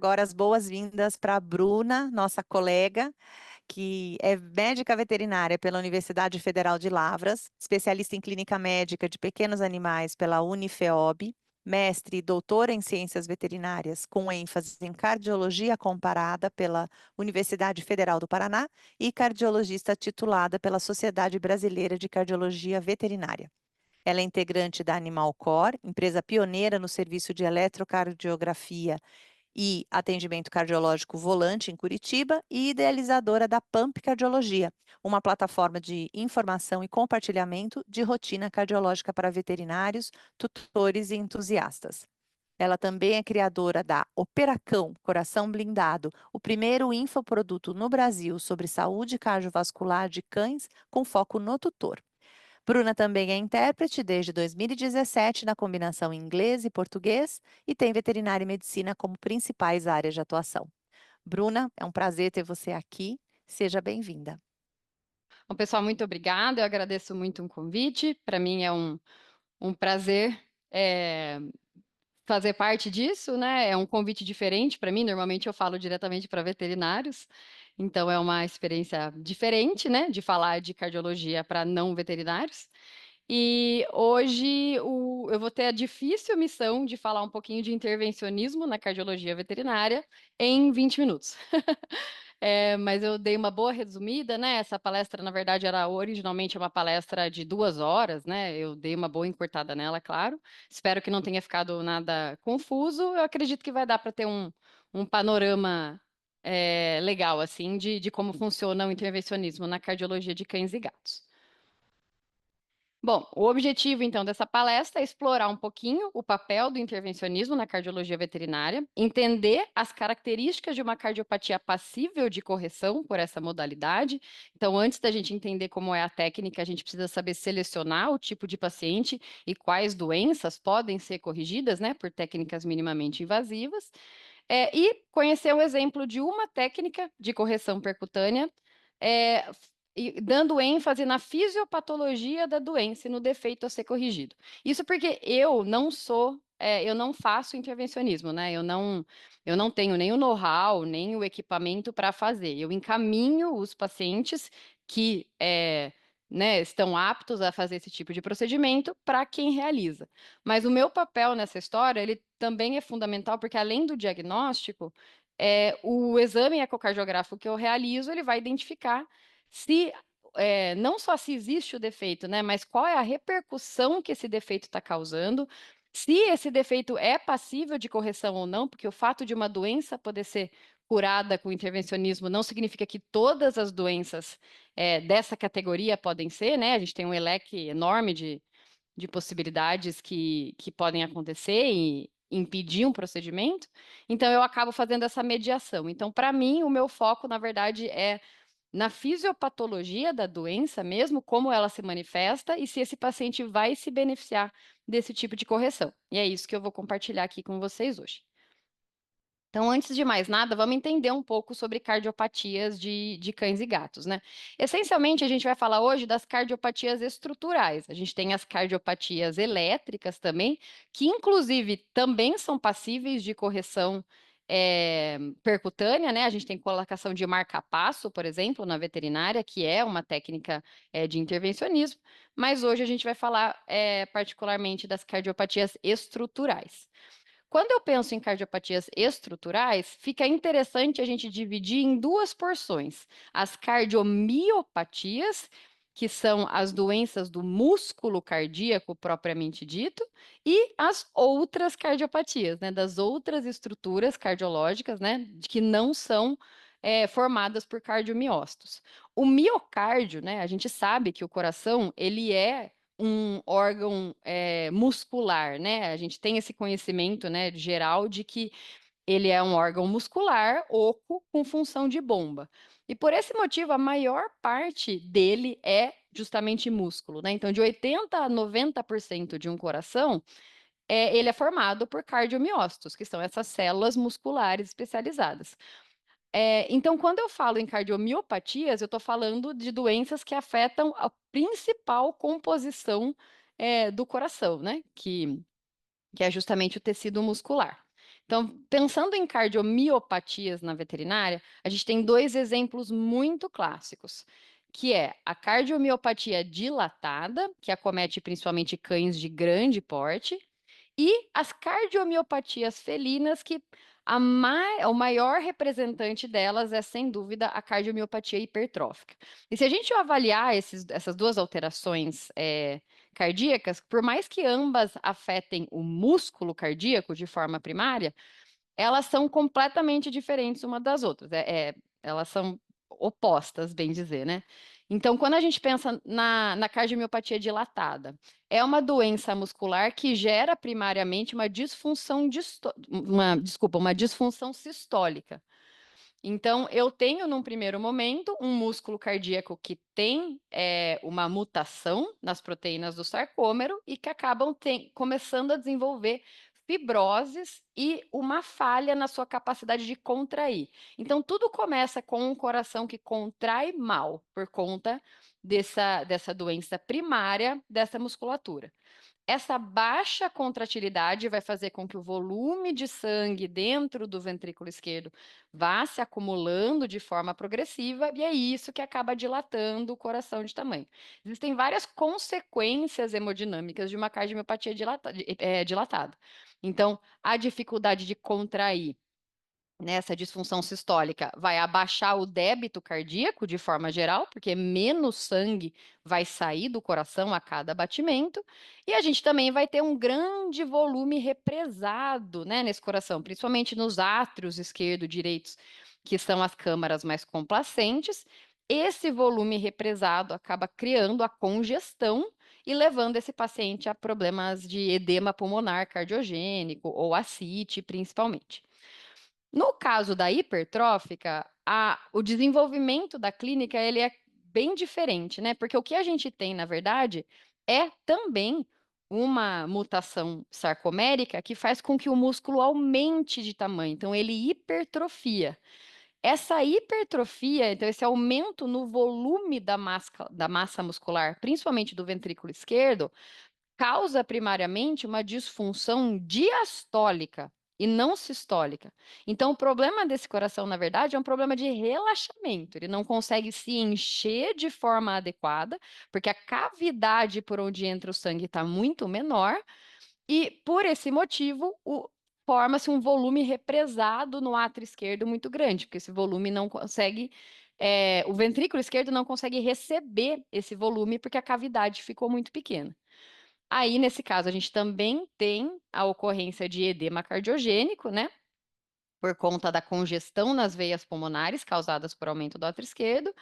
agora as boas-vindas para a Bruna, nossa colega, que é médica veterinária pela Universidade Federal de Lavras, especialista em clínica médica de pequenos animais pela Unifeob, mestre e doutora em ciências veterinárias, com ênfase em cardiologia comparada pela Universidade Federal do Paraná e cardiologista titulada pela Sociedade Brasileira de Cardiologia Veterinária. Ela é integrante da Animal Core, empresa pioneira no serviço de eletrocardiografia e atendimento cardiológico volante em Curitiba e idealizadora da Pump Cardiologia, uma plataforma de informação e compartilhamento de rotina cardiológica para veterinários, tutores e entusiastas. Ela também é criadora da Operacão Coração Blindado, o primeiro infoproduto no Brasil sobre saúde cardiovascular de cães com foco no tutor. Bruna também é intérprete desde 2017 na combinação inglês e português e tem veterinária e medicina como principais áreas de atuação. Bruna, é um prazer ter você aqui. Seja bem-vinda. Bom, pessoal, muito obrigada. Eu agradeço muito o convite. Para mim é um prazer fazer parte disso, né? É um convite diferente para mim. Normalmente eu falo diretamente para veterinários, então é uma experiência diferente, né? De falar de cardiologia para não veterinários. E hoje eu vou ter a difícil missão de falar um pouquinho de intervencionismo na cardiologia veterinária em 20 minutos. Mas eu dei uma boa resumida, né? Essa palestra, na verdade, era originalmente uma palestra de 2 horas, né? Eu dei uma boa encurtada nela, claro. Espero que não tenha ficado nada confuso. Eu acredito que vai dar para ter um panorama legal, assim, de como funciona o intervencionismo na cardiologia de cães e gatos. Bom, o objetivo, então, dessa palestra é explorar um pouquinho o papel do intervencionismo na cardiologia veterinária, entender as características de uma cardiopatia passível de correção por essa modalidade. Então, antes da gente entender como é a técnica, a gente precisa saber selecionar o tipo de paciente e quais doenças podem ser corrigidas, né, por técnicas minimamente invasivas. E conhecer um exemplo de uma técnica de correção percutânea, é, e dando ênfase na fisiopatologia da doença e no defeito a ser corrigido. Isso porque eu não faço intervencionismo, né? Eu não tenho nem o know-how, nem o equipamento para fazer. Eu encaminho os pacientes que né, estão aptos a fazer esse tipo de procedimento para quem realiza. Mas o meu papel nessa história, ele também é fundamental, porque além do diagnóstico, o exame ecocardiográfico que eu realizo, ele vai identificar se não só se existe o defeito, né, mas qual é a repercussão que esse defeito está causando, se esse defeito é passível de correção ou não, porque o fato de uma doença poder ser curada com intervencionismo não significa que todas as doenças dessa categoria podem ser, né? A gente tem um leque enorme de possibilidades que podem acontecer e impedir um procedimento. Então, eu acabo fazendo essa mediação. Então, para mim, o meu foco, na verdade, é na fisiopatologia da doença mesmo, como ela se manifesta e se esse paciente vai se beneficiar desse tipo de correção. E é isso que eu vou compartilhar aqui com vocês hoje. Então, antes de mais nada, vamos entender um pouco sobre cardiopatias de cães e gatos, né? Essencialmente, a gente vai falar hoje das cardiopatias estruturais. A gente tem as cardiopatias elétricas também, que inclusive também são passíveis de correção percutânea, né? A gente tem colocação de marca-passo, por exemplo, na veterinária, que é uma técnica de intervencionismo, mas hoje a gente vai falar particularmente das cardiopatias estruturais. Quando eu penso em cardiopatias estruturais, fica interessante a gente dividir em duas porções: as cardiomiopatias, que são as doenças do músculo cardíaco propriamente dito, e as outras cardiopatias, né, das outras estruturas cardiológicas, né, que não são formadas por cardiomiócitos. O miocárdio, né, a gente sabe que o coração, ele é um órgão muscular, né? A gente tem esse conhecimento, né, geral de que ele é um órgão muscular oco com função de bomba. E por esse motivo, a maior parte dele é justamente músculo, né? Então, de 80 a 90% de um coração, ele é formado por cardiomiócitos, que são essas células musculares especializadas. Então, quando eu falo em cardiomiopatias, eu estou falando de doenças que afetam a principal composição do coração, né? Que é justamente o tecido muscular. Então, pensando em cardiomiopatias na veterinária, a gente tem 2 exemplos muito clássicos, que é a cardiomiopatia dilatada, que acomete principalmente cães de grande porte, e as cardiomiopatias felinas, que o maior representante delas é, sem dúvida, a cardiomiopatia hipertrófica. E se a gente avaliar essas 2 alterações, cardíacas, por mais que ambas afetem o músculo cardíaco de forma primária, elas são completamente diferentes uma das outras, elas são opostas, bem dizer, né. Então, quando a gente pensa na cardiomiopatia dilatada, é uma doença muscular que gera primariamente uma disfunção sistólica. Então, eu tenho, num primeiro momento, um músculo cardíaco que tem, uma mutação nas proteínas do sarcômero e que acabam começando a desenvolver fibroses e uma falha na sua capacidade de contrair. Então, tudo começa com um coração que contrai mal por conta dessa doença primária dessa musculatura. Essa baixa contratilidade vai fazer com que o volume de sangue dentro do ventrículo esquerdo vá se acumulando de forma progressiva, e é isso que acaba dilatando o coração de tamanho. Existem várias consequências hemodinâmicas de uma cardiomiopatia dilatada. Então, a dificuldade de contrair nessa disfunção sistólica vai abaixar o débito cardíaco de forma geral, porque menos sangue vai sair do coração a cada batimento, e a gente também vai ter um grande volume represado, né, nesse coração, principalmente nos átrios esquerdo e direitos, que são as câmaras mais complacentes. Esse volume represado acaba criando a congestão e levando esse paciente a problemas de edema pulmonar cardiogênico ou ascite, principalmente. No caso da hipertrófica, o desenvolvimento da clínica ele é bem diferente, né? Porque o que a gente tem, na verdade, é também uma mutação sarcomérica que faz com que o músculo aumente de tamanho, então ele hipertrofia. Essa hipertrofia, então esse aumento no volume da massa muscular, principalmente do ventrículo esquerdo, causa primariamente uma disfunção diastólica e não sistólica. Então, o problema desse coração, na verdade, é um problema de relaxamento. Ele não consegue se encher de forma adequada, porque a cavidade por onde entra o sangue está muito menor, e por esse motivo, forma-se um volume represado no átrio esquerdo muito grande, porque esse volume não consegue. O ventrículo esquerdo não consegue receber esse volume porque a cavidade ficou muito pequena. Aí, nesse caso, a gente também tem a ocorrência de edema cardiogênico, né? Por conta da congestão nas veias pulmonares causadas por aumento do átrio esquerdo.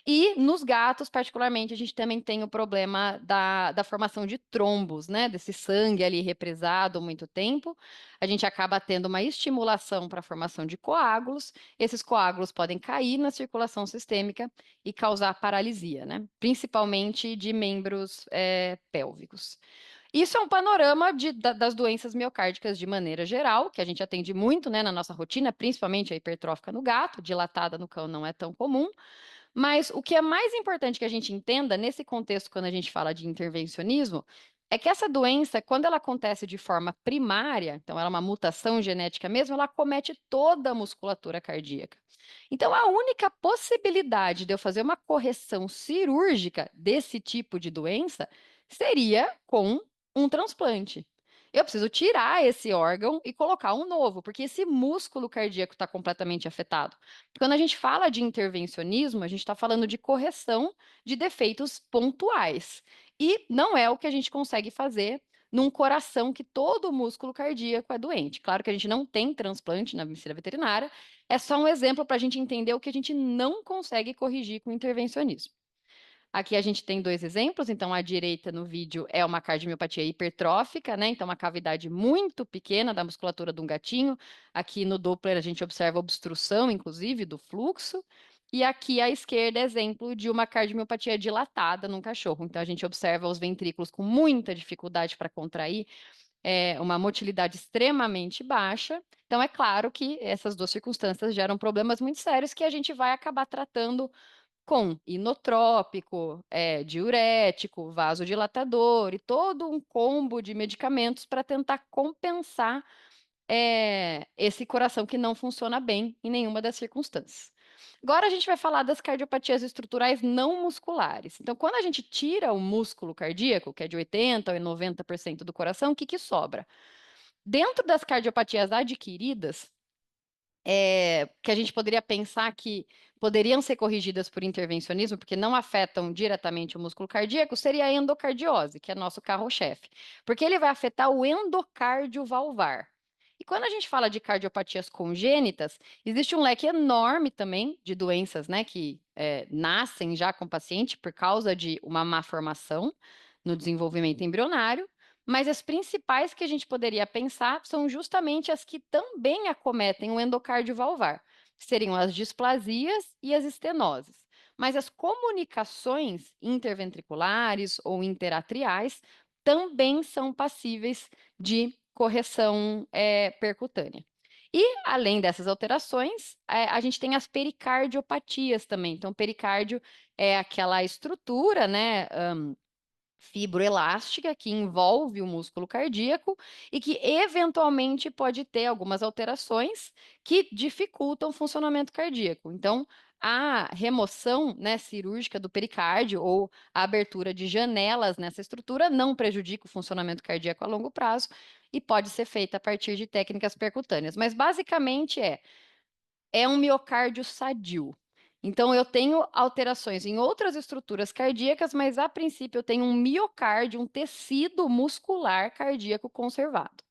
E nos gatos, particularmente, a gente também tem o problema da formação de trombos, né? Desse sangue ali represado há muito tempo. A gente acaba tendo uma estimulação para a formação de coágulos. Esses coágulos podem cair na circulação sistêmica e causar paralisia, né? Principalmente de membros pélvicos. Isso é um panorama das doenças miocárdicas de maneira geral, que a gente atende muito, né, na nossa rotina, principalmente a hipertrófica no gato, dilatada no cão não é tão comum. Mas o que é mais importante que a gente entenda nesse contexto, quando a gente fala de intervencionismo, é que essa doença, quando ela acontece de forma primária, então ela é uma mutação genética mesmo, ela acomete toda a musculatura cardíaca. Então, a única possibilidade de eu fazer uma correção cirúrgica desse tipo de doença seria com um transplante. Eu preciso tirar esse órgão e colocar um novo, porque esse músculo cardíaco está completamente afetado. Quando a gente fala de intervencionismo, a gente está falando de correção de defeitos pontuais. E não é o que a gente consegue fazer num coração que todo o músculo cardíaco é doente. Claro que a gente não tem transplante na medicina veterinária, é só um exemplo para a gente entender o que a gente não consegue corrigir com intervencionismo. Aqui a gente tem 2 exemplos, então à direita no vídeo é uma cardiomiopatia hipertrófica, né, então uma cavidade muito pequena da musculatura de um gatinho. Aqui no Doppler a gente observa obstrução, inclusive, do fluxo. E aqui à esquerda é exemplo de uma cardiomiopatia dilatada num cachorro. Então a gente observa os ventrículos com muita dificuldade para contrair, uma motilidade extremamente baixa. Então é claro que essas 2 circunstâncias geram problemas muito sérios que a gente vai acabar tratando com inotrópico, diurético, vasodilatador e todo um combo de medicamentos para tentar compensar esse coração que não funciona bem em nenhuma das circunstâncias. Agora a gente vai falar das cardiopatias estruturais não musculares. Então, quando a gente tira o músculo cardíaco, que é de 80% a 90% do coração, o que que sobra? Dentro das cardiopatias adquiridas, que a gente poderia pensar que poderiam ser corrigidas por intervencionismo, porque não afetam diretamente o músculo cardíaco, seria a endocardiose, que é nosso carro-chefe, porque ele vai afetar o endocárdio valvar. E quando a gente fala de cardiopatias congênitas, existe um leque enorme também de doenças, né, que nascem já com o paciente por causa de uma má formação no desenvolvimento embrionário, mas as principais que a gente poderia pensar são justamente as que também acometem o endocárdio valvar, que seriam as displasias e as estenoses. Mas as comunicações interventriculares ou interatriais também são passíveis de correção percutânea. E, além dessas alterações, a gente tem as pericardiopatias também. Então, pericárdio é aquela estrutura, né, fibroelástica que envolve o músculo cardíaco e que eventualmente pode ter algumas alterações que dificultam o funcionamento cardíaco. Então, a remoção, né, cirúrgica do pericárdio ou a abertura de janelas nessa estrutura não prejudica o funcionamento cardíaco a longo prazo e pode ser feita a partir de técnicas percutâneas. Mas basicamente é um miocárdio sadio. Então, eu tenho alterações em outras estruturas cardíacas, mas a princípio eu tenho um miocárdio, um tecido muscular cardíaco conservado.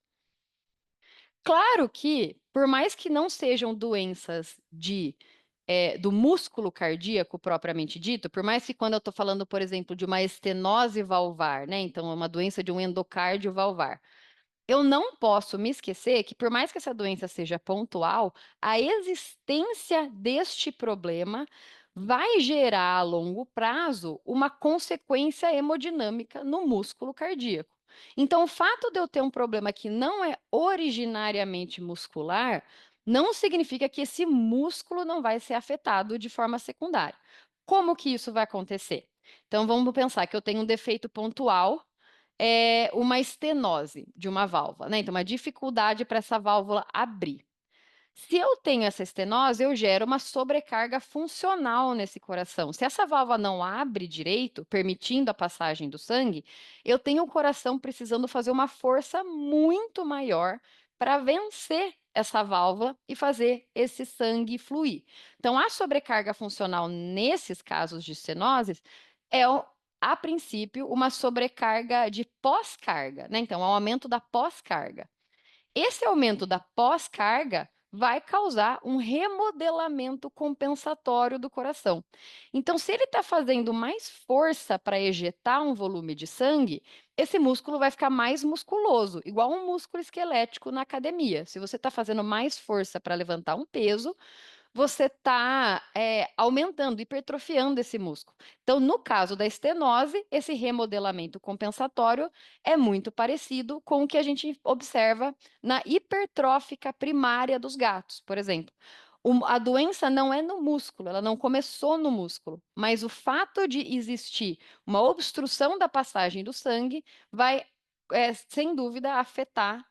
Claro que, por mais que não sejam doenças do músculo cardíaco propriamente dito, por mais que quando eu estou falando, por exemplo, de uma estenose valvar, né? Então, é uma doença de um endocárdio valvar. Eu não posso me esquecer que, por mais que essa doença seja pontual, a existência deste problema vai gerar a longo prazo uma consequência hemodinâmica no músculo cardíaco. Então, o fato de eu ter um problema que não é originariamente muscular, não significa que esse músculo não vai ser afetado de forma secundária. Como que isso vai acontecer? Então, vamos pensar que eu tenho um defeito pontual uma estenose de uma válvula, né? Então, uma dificuldade para essa válvula abrir. Se eu tenho essa estenose, eu gero uma sobrecarga funcional nesse coração. Se essa válvula não abre direito, permitindo a passagem do sangue, eu tenho o coração precisando fazer uma força muito maior para vencer essa válvula e fazer esse sangue fluir. Então, a sobrecarga funcional nesses casos de estenoses é, a princípio, uma sobrecarga de pós-carga, né? Então, é um aumento da pós-carga. Esse aumento da pós-carga vai causar um remodelamento compensatório do coração. Então, se ele está fazendo mais força para ejetar um volume de sangue, esse músculo vai ficar mais musculoso, igual um músculo esquelético na academia. Se você está fazendo mais força para levantar um peso, você está aumentando, hipertrofiando esse músculo. Então, no caso da estenose, esse remodelamento compensatório é muito parecido com o que a gente observa na hipertrófica primária dos gatos, por exemplo. A doença não é no músculo, ela não começou no músculo, mas o fato de existir uma obstrução da passagem do sangue vai, sem dúvida, afetar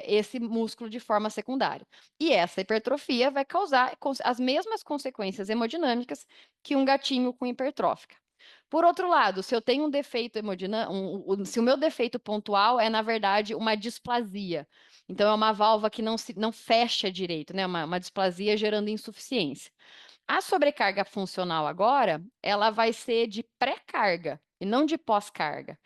esse músculo de forma secundária. E essa hipertrofia vai causar as mesmas consequências hemodinâmicas que um gatinho com hipertrófica. Por outro lado, se eu tenho um defeito hemodinâmico, se o meu defeito pontual é, na verdade, uma displasia, então é uma válvula que não fecha direito, né? Uma displasia gerando insuficiência. A sobrecarga funcional agora, ela vai ser de pré-carga e não de pós-carga.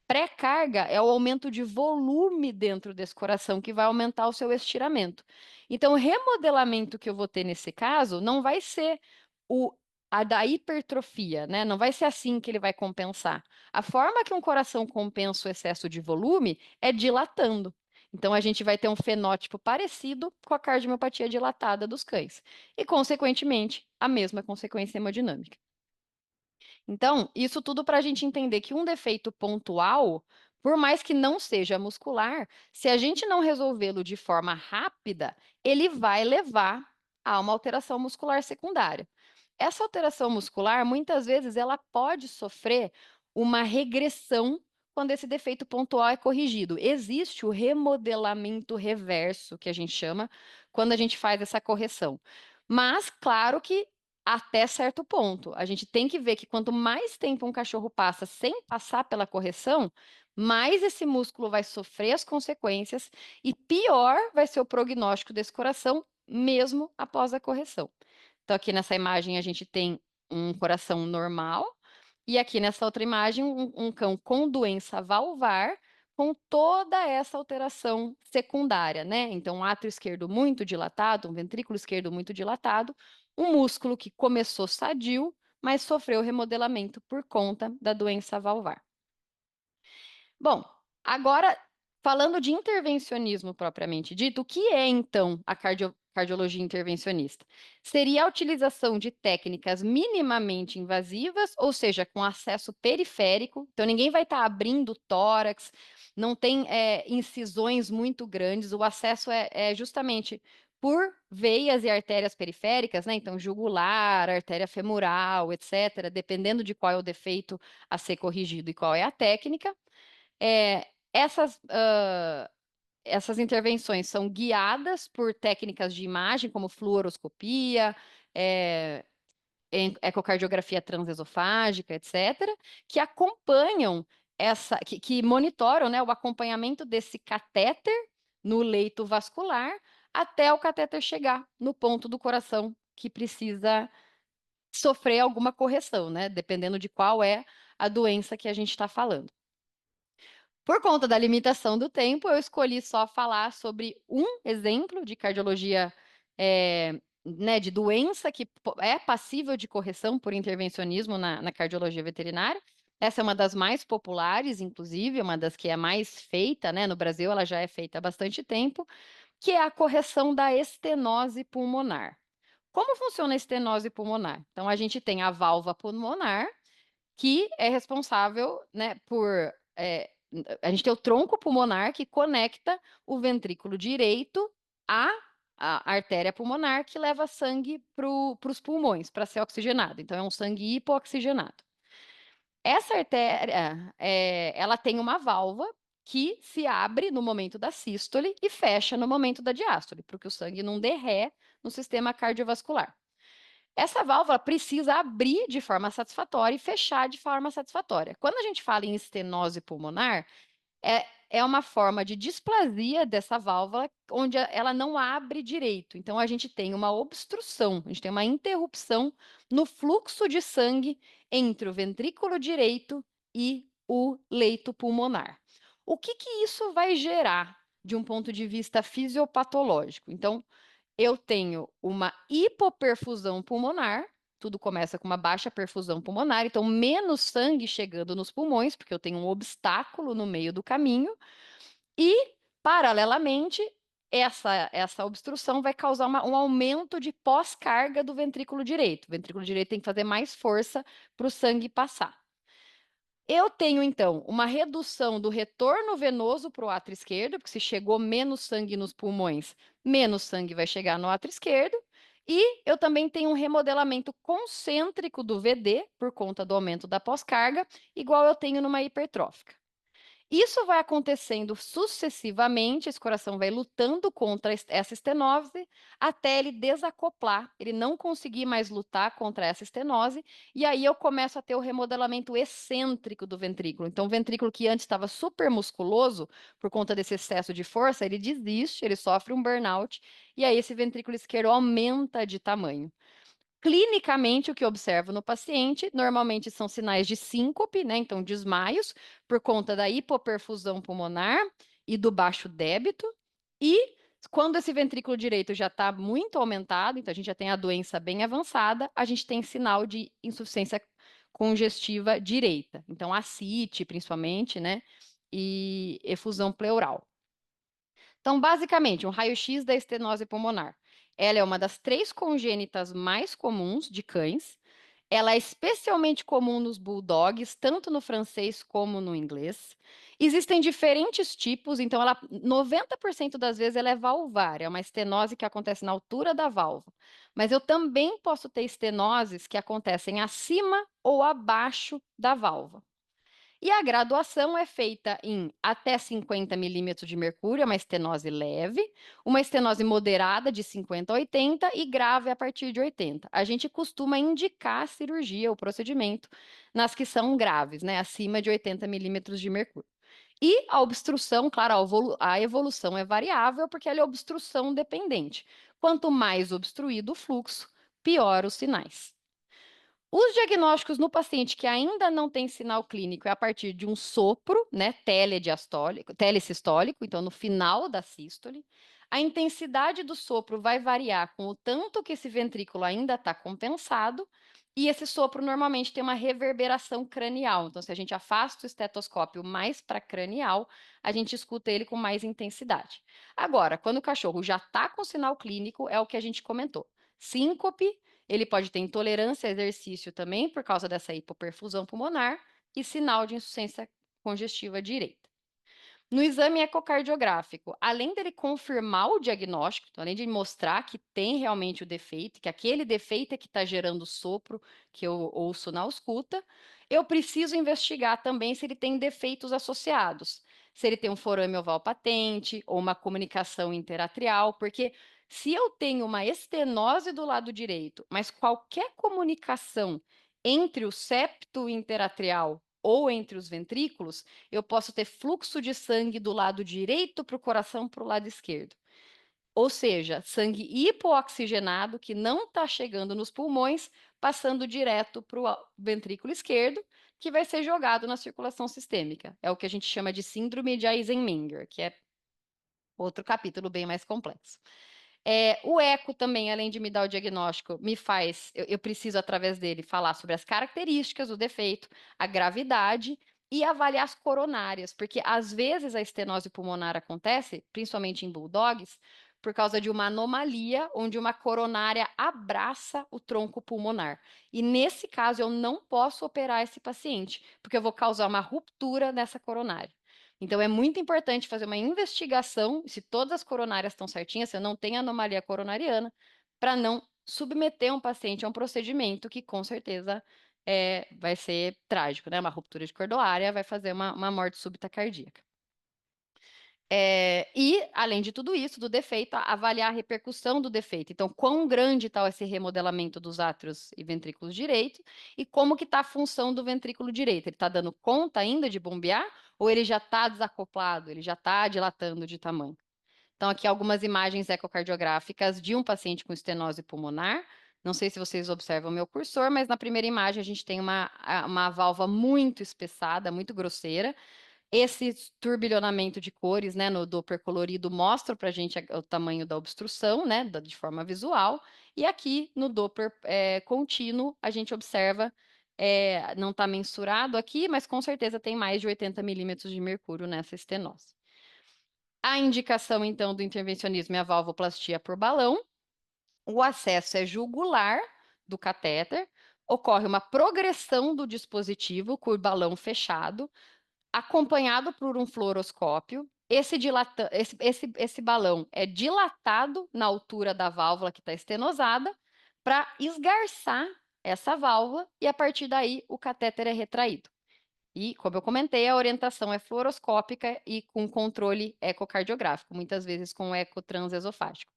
Pré-carga é o aumento de volume dentro desse coração que vai aumentar o seu estiramento. Então, o remodelamento que eu vou ter nesse caso não vai ser a da hipertrofia, né? Não vai ser assim que ele vai compensar. A forma que um coração compensa o excesso de volume é dilatando. Então, a gente vai ter um fenótipo parecido com a cardiomiopatia dilatada dos cães. E, consequentemente, a mesma consequência hemodinâmica. Então, isso tudo para a gente entender que um defeito pontual, por mais que não seja muscular, se a gente não resolvê-lo de forma rápida, ele vai levar a uma alteração muscular secundária. Essa alteração muscular, muitas vezes, ela pode sofrer uma regressão quando esse defeito pontual é corrigido. Existe o remodelamento reverso, que a gente chama, quando a gente faz essa correção. Mas, claro que até certo ponto. A gente tem que ver que quanto mais tempo um cachorro passa sem passar pela correção, mais esse músculo vai sofrer as consequências e pior vai ser o prognóstico desse coração, mesmo após a correção. Então, aqui nessa imagem, a gente tem um coração normal, e aqui nessa outra imagem, um cão com doença valvar, com toda essa alteração secundária, né? Então, um átrio esquerdo muito dilatado, um ventrículo esquerdo muito dilatado, um músculo que começou sadio, mas sofreu remodelamento por conta da doença valvar. Bom, agora falando de intervencionismo propriamente dito, o que é então a cardiologia intervencionista? Seria a utilização de técnicas minimamente invasivas, ou seja, com acesso periférico, então ninguém vai estar abrindo tórax, não tem incisões muito grandes, o acesso é justamente por veias e artérias periféricas, né? Então, jugular, artéria femoral, etc., dependendo de qual é o defeito a ser corrigido e qual é a técnica. É, essas intervenções são guiadas por técnicas de imagem, como fluoroscopia, é, ecocardiografia transesofágica, etc., que acompanham que monitoram, né, o acompanhamento desse catéter no leito vascular até o catéter chegar no ponto do coração que precisa sofrer alguma correção, né, dependendo de qual é a doença que a gente está falando. Por conta da limitação do tempo, eu escolhi só falar sobre um exemplo de cardiologia, né, de doença que é passível de correção por intervencionismo na cardiologia veterinária. Essa é uma das mais populares, inclusive, uma das que é mais feita, né? No Brasil, ela já é feita há bastante tempo, que é a correção da estenose pulmonar. Como funciona a estenose pulmonar? Então, a gente tem a válvula pulmonar, que é responsável, né, por a gente tem o tronco pulmonar que conecta o ventrículo direito à artéria pulmonar que leva sangue para os pulmões para ser oxigenado. Então, é um sangue hipoxigenado. Essa artéria, ela tem uma válvula que se abre no momento da sístole e fecha no momento da diástole, porque o sangue não derrete no sistema cardiovascular. Essa válvula precisa abrir de forma satisfatória e fechar de forma satisfatória. Quando a gente fala em estenose pulmonar, é uma forma de displasia dessa válvula, onde ela não abre direito. Então, a gente tem uma obstrução, a gente tem uma interrupção no fluxo de sangue entre o ventrículo direito e o leito pulmonar. O que isso vai gerar de um ponto de vista fisiopatológico? Então, eu tenho uma hipoperfusão pulmonar, tudo começa com uma baixa perfusão pulmonar, então menos sangue chegando nos pulmões, porque eu tenho um obstáculo no meio do caminho, e, paralelamente, essa obstrução vai causar um aumento de pós-carga do ventrículo direito. O ventrículo direito tem que fazer mais força para o sangue passar. Eu tenho, então, uma redução do retorno venoso para o átrio esquerdo, porque se chegou menos sangue nos pulmões, menos sangue vai chegar no átrio esquerdo. E eu também tenho um remodelamento concêntrico do VD, por conta do aumento da pós-carga, igual eu tenho numa hipertrófica. Isso vai acontecendo sucessivamente, esse coração vai lutando contra essa estenose até ele desacoplar, ele não conseguir mais lutar contra essa estenose, e aí eu começo a ter o remodelamento excêntrico do ventrículo. Então, o ventrículo que antes estava super musculoso, por conta desse excesso de força, ele desiste, ele sofre um burnout, e aí esse ventrículo esquerdo aumenta de tamanho. Clinicamente, o que eu observo no paciente normalmente são sinais de síncope, né? Então, desmaios, por conta da hipoperfusão pulmonar e do baixo débito. E quando esse ventrículo direito já está muito aumentado, então a gente já tem a doença bem avançada, a gente tem sinal de insuficiência congestiva direita. Então, ascite, principalmente, né? E efusão pleural. Então, basicamente, um raio-x da estenose pulmonar. Ela é uma das 3 congênitas mais comuns de cães. Ela é especialmente comum nos bulldogs, tanto no francês como no inglês. Existem diferentes tipos, então 90% das vezes ela é valvar, é uma estenose que acontece na altura da válvula. Mas eu também posso ter estenoses que acontecem acima ou abaixo da válvula. E a graduação é feita em até 50 milímetros de mercúrio, é uma estenose leve, uma estenose moderada de 50 a 80 e grave a partir de 80. A gente costuma indicar a cirurgia, o procedimento, nas que são graves, né, acima de 80 milímetros de mercúrio. E a obstrução, claro, a evolução é variável porque ela é obstrução dependente. Quanto mais obstruído o fluxo, pior os sinais. Os diagnósticos no paciente que ainda não tem sinal clínico é a partir de um sopro, né, telesistólico, então no final da sístole. A intensidade do sopro vai variar com o tanto que esse ventrículo ainda está compensado, e esse sopro normalmente tem uma reverberação cranial. Então, se a gente afasta o estetoscópio mais para cranial, a gente escuta ele com mais intensidade. Agora, quando o cachorro já está com sinal clínico, é o que a gente comentou: síncope, ele pode ter intolerância a exercício também, por causa dessa hipoperfusão pulmonar, e sinal de insuficiência congestiva direita. No exame ecocardiográfico, além dele confirmar o diagnóstico, então, além de mostrar que tem realmente o defeito, que aquele defeito é que está gerando o sopro que eu ouço na ausculta, eu preciso investigar também se ele tem defeitos associados. Se ele tem um forame oval patente ou uma comunicação interatrial, porque se eu tenho uma estenose do lado direito, mas qualquer comunicação entre o septo interatrial ou entre os ventrículos, eu posso ter fluxo de sangue do lado direito para o coração para o lado esquerdo. Ou seja, sangue hipooxigenado que não está chegando nos pulmões, passando direto para o ventrículo esquerdo, que vai ser jogado na circulação sistêmica. É o que a gente chama de síndrome de Eisenmenger, que é outro capítulo bem mais complexo. O eco também, além de me dar o diagnóstico, me faz, eu preciso, através dele, falar sobre as características do defeito, a gravidade e avaliar as coronárias, porque às vezes a estenose pulmonar acontece, principalmente em bulldogs, por causa de uma anomalia onde uma coronária abraça o tronco pulmonar. E nesse caso, eu não posso operar esse paciente, porque eu vou causar uma ruptura nessa coronária. Então, é muito importante fazer uma investigação, se todas as coronárias estão certinhas, se eu não tenho anomalia coronariana, para não submeter um paciente a um procedimento que, com certeza, vai ser trágico, né? Uma ruptura de cordoária vai fazer uma morte súbita cardíaca. E, além de tudo isso, do defeito, avaliar a repercussão do defeito. Então, quão grande está esse remodelamento dos átrios e ventrículos direito e como que está a função do ventrículo direito. Ele está dando conta ainda de bombear ou ele já está desacoplado, ele já está dilatando de tamanho? Então, aqui algumas imagens ecocardiográficas de um paciente com estenose pulmonar. Não sei se vocês observam o meu cursor, mas na primeira imagem a gente tem uma válvula muito espessada, muito grosseira. Esse turbilhonamento de cores, né, no Doppler colorido mostra para a gente o tamanho da obstrução, né, de forma visual. E aqui no Doppler contínuo a gente observa, não está mensurado aqui, mas com certeza tem mais de 80 milímetros de mercúrio nessa estenose. A indicação, então, do intervencionismo é a valvoplastia por balão. O acesso é jugular do catéter. Ocorre uma progressão do dispositivo com o balão fechado, acompanhado por um fluoroscópio. Esse balão é dilatado na altura da válvula que está estenosada para esgarçar essa válvula e, a partir daí, o catéter é retraído. E, como eu comentei, a orientação é fluoroscópica e com controle ecocardiográfico, muitas vezes com eco transesofágico.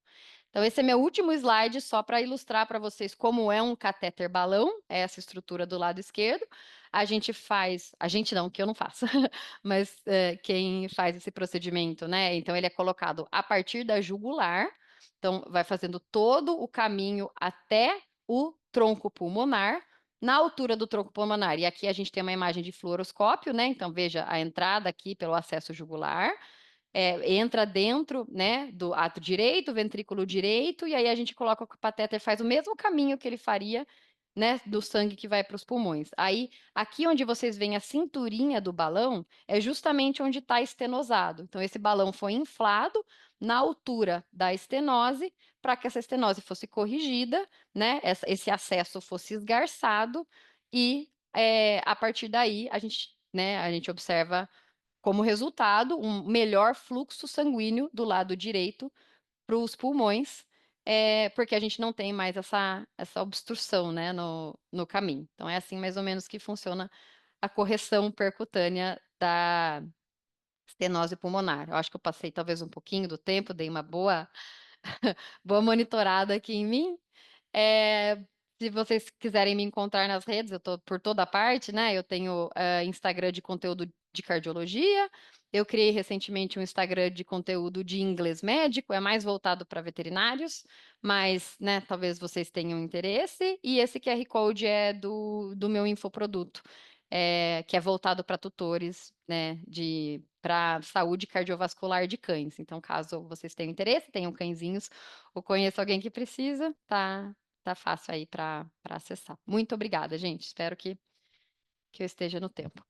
Então, esse é meu último slide, só para ilustrar para vocês como é um catéter balão, é essa estrutura do lado esquerdo. A gente não, que eu não faço, mas quem faz esse procedimento, né? Então, ele é colocado a partir da jugular, então, vai fazendo todo o caminho até o tronco pulmonar, na altura do tronco pulmonar. E aqui a gente tem uma imagem de fluoroscópio, né? Então, veja a entrada aqui pelo acesso jugular. Entra dentro, né, do ato direito, ventrículo direito, e aí a gente coloca o catéter, faz o mesmo caminho que ele faria, né, do sangue que vai para os pulmões. Aí, aqui onde vocês veem a cinturinha do balão, é justamente onde está estenosado. Então, esse balão foi inflado na altura da estenose, para que essa estenose fosse corrigida, né, esse acesso fosse esgarçado, e a partir daí a gente observa como resultado, um melhor fluxo sanguíneo do lado direito para os pulmões, porque a gente não tem mais essa obstrução, né, no caminho. Então, é assim mais ou menos que funciona a correção percutânea da estenose pulmonar. Eu acho que eu passei talvez um pouquinho do tempo, dei uma boa monitorada aqui em mim. Se vocês quiserem me encontrar nas redes, eu estou por toda parte, né? Eu tenho Instagram de conteúdo de cardiologia. Eu criei recentemente um Instagram de conteúdo de inglês médico, é mais voltado para veterinários, mas, né, talvez vocês tenham interesse. E esse QR Code é do meu infoproduto, que é voltado para tutores, né, para saúde cardiovascular de cães. Então, caso vocês tenham interesse, tenham cãezinhos ou conheça alguém que precisa, tá fácil aí para acessar. Muito obrigada, gente. Espero que eu esteja no tempo.